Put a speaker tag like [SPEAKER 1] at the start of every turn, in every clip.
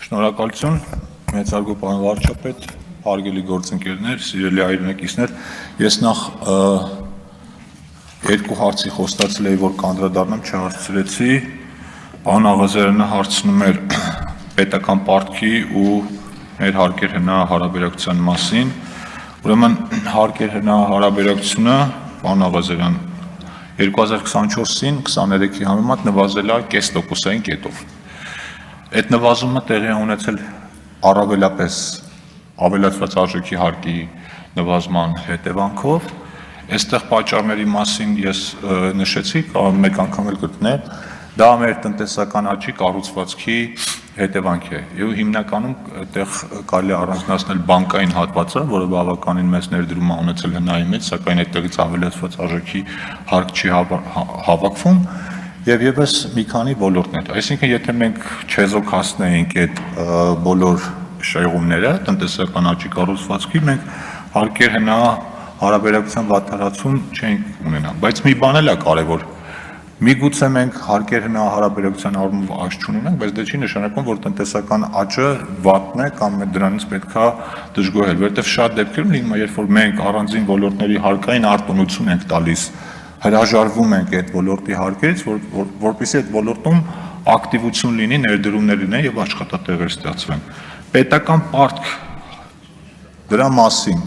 [SPEAKER 1] Շնորհակալություն, մեծարգո պարոն վարչապետ, հարգելի գործընկերներ, սիրելի հայրենակիցներ, ես նախ երկու հարցի խոստացել էի, որ կանդրադառնամ, չհասցրեցի, պարոն Աղազարյանը հարցնում էր պետական պարտքի ու մեր հարկեր-հնա հարաբերակցության մասին, ուրեմն հարկեր-հնա հարաբերակցությունը, պարոն Աղազարյան, 2024-ին 23-ի համեմատ նվազել է կես տոկոսային կետով։ Այդ նվազումը տեղի ունեցել առավելապես ավելացված արժեքի հարկի նվազման հետևանքով, այստեղ պատճառների մասին ես նշեցի, կարող մեկ անգամ էլ գտնել, դա մեր տնտեսական աճի կառուցվածքի հետևանք է, եւ հիմնականում այդտեղ կարելի է առանձնացնել բանկային հատվածը, որը բավականին մեծ ներդրում է ունեցել հնայի մեջ, սակայն այդտեղից ավելացված արժեքի հարկ չի հավաքվում, եւ եւս մի քանի ոլորտներ, այսինքն եթե մենք չեզոք հասնեինք այդ բոլոր շեղումները տնտեսական աճի կառուցվածքի, մենք հարկեր հնա հարաբերակցության վատթարացում չենք ունենա, բայց մի բան էլ է կարեւոր, միգուցե մենք հարկեր հնա հարաբերակցության առումով աճ չունենանք, բայց դա չի նշանակում, որ տնտեսական աճը վատն է կամ դրանից պետք է դժգոհել, որովհետեւ շատ դեպքերում լինում է, երբ որ մենք առանձին ոլորտների հարկային արտոնություն ենք տալիս, հրաժարվում ենք այդ ոլորտի հարկերից, որպեսզի այդ ոլորտում ակտիվություն լինի, ներդրումներ լինեն եւ աշխատատեղեր ստեղծվեն։ Պետական պարտք դրա մասին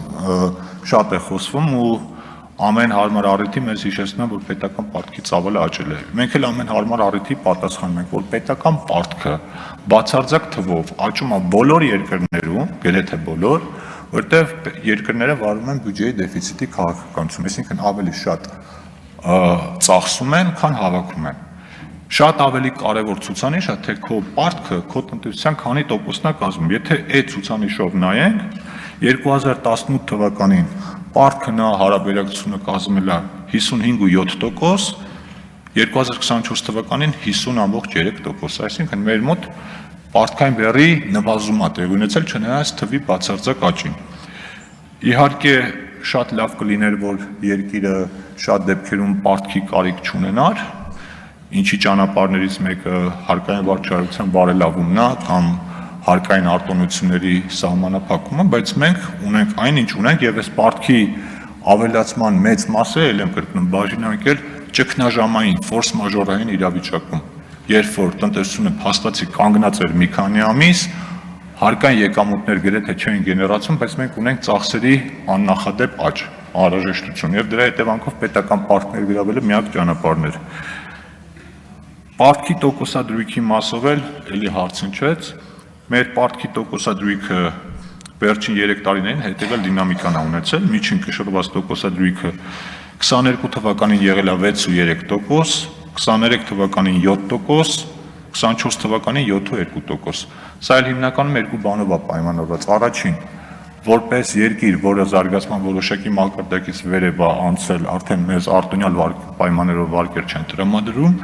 [SPEAKER 1] շատ է խոսվում ու ամեն հարմար առիթի մեզ հիշեցնում է, որ պետական պարտքի ծավալը աճել է։ Մենք էլ ամեն հարմար առիթի պատասխանում ենք, որ պետական պարտքը բացարձակ թվով աճում է բոլոր երկրներում, գրեթե բոլոր, որտեղ երկրները վարում են բյուջեի դեֆիցիտի քաղաքականություն, այսինքն ավելի շատ ծախսում են, քան հավաքում են։ Շատ ավելի կարևոր ցուցանիշ է, թե քո պարտքը քո տնտեսության քանի տոկոսն է կազմում։ Եթե այդ ցուցանիշով նայենք, 2018 թվականին պարտքը նա հարաբերակցությունը կազմել է 55.7%, 2024 թվականին 50.3%, այսինքն մեր մոտ պարտքային բեռի նվազում է տեղի ունեցել, չնայած թվի բացարձակ աճին։ Իհարկե շատ լավ կլիներ, որ երկիրը շատ դեպքերում պարտքի կարիք չունենար, ինչի ճանապարհներից մեկը հարկային վարչարության բարելավումն է կամ հարկային արտոնությունների սահմանափակումը, բայց մենք ունենք այն, ինչ ունենք, եւ այս պարտքի ավելացման մեծ մասը, ել եմ կրկնում, բաժանվել ճգնաժամային, ֆորս մաժորային իրավիճակում, երբ որ տնտեսությունը փաստացի կանգնած էր մի քանի ամիս, հարկային եկամուտներ գրեթե չէին գեներացվում, բայց մենք ունենք ծախսերի աննախադեպ աճ, անհրաժեշտություն, եւ դրա հետևանքով պետական պարտքներ գրավելը միակ ճանապարհն էր։ Պարտքի տոկոսադրույքի մասով էլի հարց հնչեց, մեր պարտքի տոկոսադրույքը վերջին 3 տարիներին հետևյալ դինամիկան է ունեցել, միջին կշռված տոկոսադրույքը 22 թվականին եղել է 6.3%, 23 թվականին 7%, 24 թվականին 7.2%։ Սա էլ հիմնականում երկու բանով է պայմանավորված։ Առաջին, որպես երկիր, որը զարգացման որոշակի մակարդակից վերև է անցել, արդեն մեզ արտոնյալ պայմաններով վարկեր չեն տրամադրում,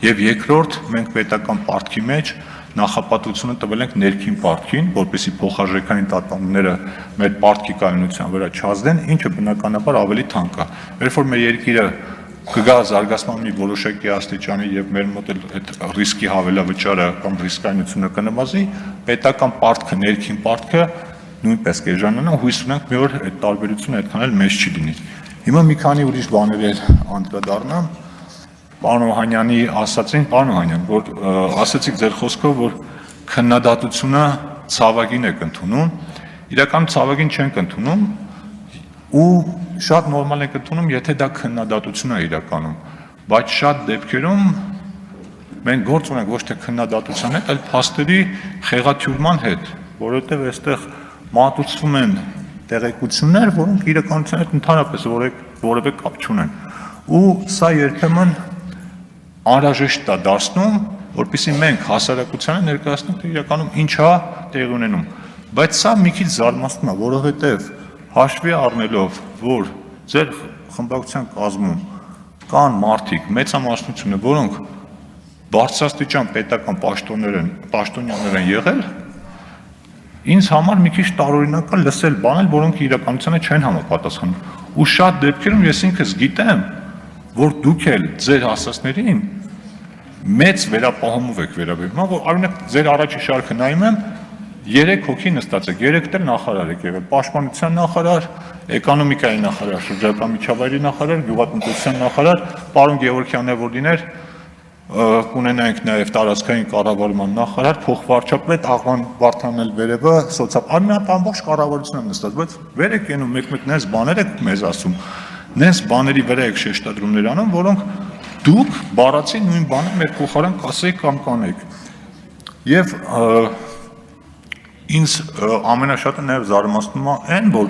[SPEAKER 1] եւ երկրորդ, մենք պետական պարտքի մեջ նախապատվությունը տվել ենք ներքին պարտքին, որպեսզի փոխարժեքային տատանումները մեր պարտքի կայունության վրա չազդեն, ինչը բնականաբար ավելի թանկ է։ Երբ որ մեր երկիրը կգա զարգացման մի որոշակի աստիճանի եւ մեր մոտ այդ ռիսկի հավելավճարը կամ ռիսկայնությունը կնվազի, պետական պարտքը, ներքին պարտքը նույնպես կեժանանա, հույս ունենք մի օր այդ տարբերությունը այդքան էլ մեծ չի լինի։ Հիմա մի քանի ուրիշ բաներ անդրադառնամ։ Պարոն Օհանյանի ասացին, պարոն Օհանյան, որ ասացիք ձեր խոսքով, որ քննադատությունը ցավագին եք ընդունում, իրականում ցավագին չենք ընդունում ու շատ նորմալ ենք ընդունում, եթե դա քննադատություն է իրականում, բայց շատ դեպքերում մենք գործ ունենք ոչ թե քննադատության հետ, այլ փաստերի խեղաթյուրման հետ, որովհետև այստեղ մատուցվում են տեղեկություններ, որոնք իրականության հետ ընդհանրապես որևէ կապ չունեն։ Ու սա երբեմն անհրաժեշտ է դարձնում, որպեսզի մենք հասարակությանը ներկայացնենք, թե իրականում ինչ է տեղի ունենում։ Բայց սա մի քիչ զարմացնում է, որովհետև հաշվի առնելով, որ ձեր խմբակցության կազմում կան մարդիկ, մեծամասնությունը, որոնք բարձրաստիճան պետական պաշտոնյաներ են եղել, ինձ համար մի քիչ տարօրինակ է լսել բաներ, որոնք իրականությանը չեն համապատասխանում։ Ու շատ դեպքերում ես ինքս գիտեմ, որ դուք էլ ձեր ասածներին մեծ վերապահումով եք վերաբերվում, որ օրինակ ձեր առաջի շարքը նայում եմ, 3 հոգի նստած եք, 3-ն էլ նախարար եք եղել, պաշտպանության նախարար, էկոնոմիկայի նախարար, շրջակա միջավայրի նախարար, գյուղատնտեսության նախարար, պարոն Գևորգյանն է որ լիներ, կունենայինք նաև տարածքային կառավարման նախարար, փոխվարչապետ Աղվան Վարդանն էլ վերևը սոցիալ մի հատ ամբողջ կառավարություն եմ նստած, բայց վեր եք ենում մեկ-մեկ նես բաներ եք մեզ ասում, նես բաների վրա եք շեշտադրումներ անում, որոնք դուք բառացի նույն բանը մեր փոխարեն կասեիք կամ կանեիք։ Եվ ինձ ամենաշատը նաև զարմացնում է այն, որ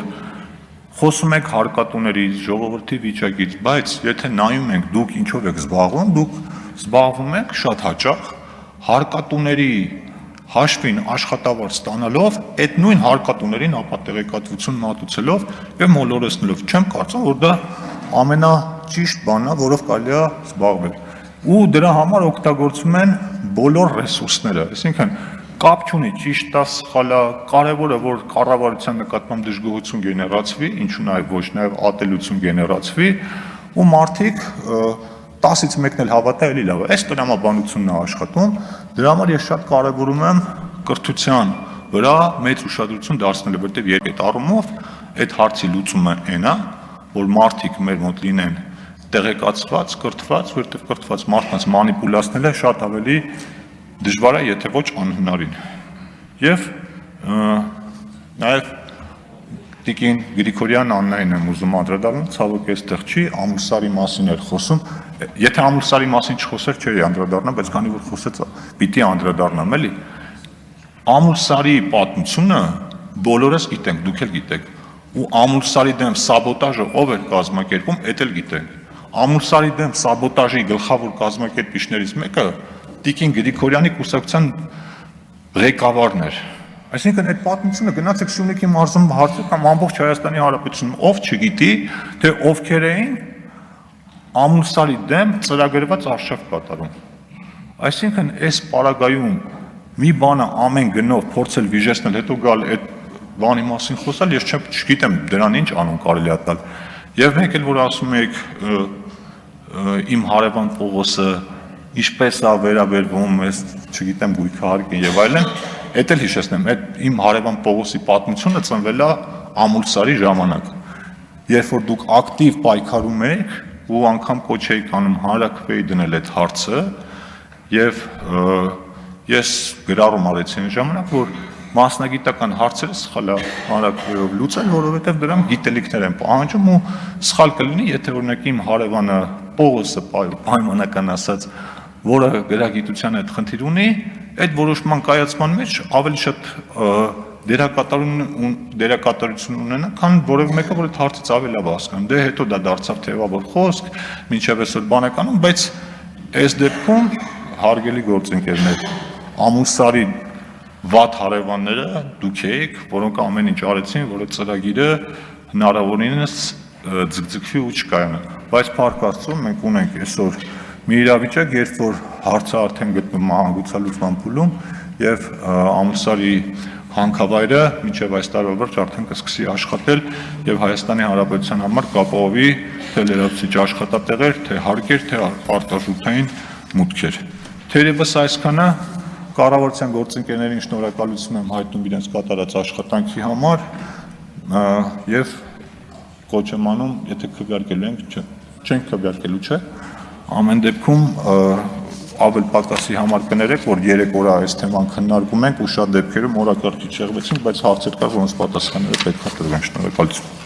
[SPEAKER 1] խոսում եք հարկատուներից, ժողովրդի վիճակից, բայց եթե նայում ենք դուք ինչով եք զբաղվում, դուք զբաղվում եք շատ հաճախ հարկատուների հաշվին աշխատավարձ ստանալով, այդ նույն հարկատուներին ապատեղեկատվություն մատուցելով եւ մոլորեցնելով։ Չեմ կարծում, որ դա ամենաճիշտ բանն է, որով կարելի է զբաղվել։ Ու դրա համար օգտագործում են բոլոր ռեսուրսները, այսինքն կապ չունի ճիշտ է, սխալ է, կարևորը որ կառավարության նկատմամբ դժգոհություն գեներացվի, ինչու նաև ոչ նաև ատելություն գեներացվի, ու մարդիկ 10-ից մեկն էլ հավատա էլի լավ է։ Այս տրամաբանությունն է աշխատում, դրա համար ես շատ կարևորում եմ կրթության վրա մեծ ուշադրություն դարձնելը, որտեղ այդ առումով այդ հարցի լուծումը այն է, որ մարդիկ մեր մոտ լինեն տեղեկացված, կրթված, որտեղ կրթված մարդկանց մանիպուլացնելը շատ ավելի դժվար է, եթե ոչ անհնարին։ Եվ նաև Տիկին Գրիգորյան Աննային եմ ուզում անդրադառնալ, ցավոք այստեղ չի, Ամուլսարի մասին էր խոսում, եթե Ամուլսարի մասին չխոսեր չէի անդրադառնա, բայց քանի որ խոսեց, պիտի անդրադառնամ էլի։ Ամուլսարի պատմությունը բոլորս գիտենք, դուք էլ գիտեք, ու Ամուլսարի դեմ սաբոտաժը ով էր կազմակերպում, դա էլ գիտենք։ Ամուլսարի դեմ սաբոտաժի գլխավոր կազմակերպիչներից մեկը Տիկին Գրիգորյանի կուսակցության ղեկավարն էր։ Այսինքն այդ պատմությունը գնացեք Սյունիքի մարզում հարցը կամ ամբողջ Հայաստանի Հանրապետությունում ով չգիտի, թե ովքեր էին Ամուլսարի դեմ ծրագրված արշավ կատարում։ Այսինքն այս պարագայում մի բանը ամեն գնով փորձել վիժեցնել, հետո գալ այդ բանի մասին խոսալ, ես չգիտեմ դրան ինչ անուն կարելի է տալ։ Եվ մեկ էլ որ ասում եք իմ հարևան Պողոսը ինչպես է վերաբերվում, ես չգիտեմ գույքահարկին եւ այլն, դա էլ հիշեցնեմ, այդ իմ հարևան Պողոսի պատմությունը ծնվել է Ամուլսարի ժամանակ, երբ որ դուք ակտիվ պայքարում եք ու անգամ կոչ էիք անում հանրաքվեի դնել այդ հարցը, եւ ես գրառում արեցի այն ժամանակ, որ մասնագիտական հարցերը սխալ է հանրաքվեով լուծել, որովհետեւ դրանք գիտելիքներ են պահանջում ու սխալ կլինի, եթե օրինակ իմ հարևանը Պողոսը պայմանական ասած որը գրագիտության այդ խնդիր ունի, այդ որոշման կայացման մեջ ավելի շատ դերակատարություն ունենա, քան որևէ մեկը, որ այդ հարցից ավելի լավ հասկանում։ Դե հետո դա դարձավ թեւավոր խոսք, մինչև այսօր բանականում, բայց այս դեպքում հարգելի գործընկերներ, Ամուլսարի վատ հարևանները դուք եք, որոնք ամեն ինչ արեցին, որ այդ ծրագիրը հնարավորինս ձգձգվի ու չկայանա։ Բայց փառք Աստծո, մենք ունենք այսօր մի իրավիճակ, երբ որ հարցը արդեն գտնվում է հանգուցալուծման փուլում եւ Ամուլսարի հանքավայրը մինչեւ այս տարվա վերջ արդեն կսկսի աշխատել եւ Հայաստանի Հանրապետության համար կապահովի թե լրացուցիչ աշխատատեղեր, թե հարկեր, թե արտարժութային մուտքեր։ Թերևս այսքանը կառավարության գործընկերներին շնորհակալություն եմ հայտնում իրենց կատարած աշխատանքի համար եւ կոչ եմ անում, եթե քվեարկելու ենք, չենք քվեարկելու, չէ՞։ Ամեն դեպքում ավել պակասի համար կներեք, որ 3 օր այս թեման քննարկում ենք ու շատ դեպքերում օրակարգի չեղվեցինք, բայց հարցեր կար, որոնց պատասխանները պետք է տրվեն։ Շնորհակալություն։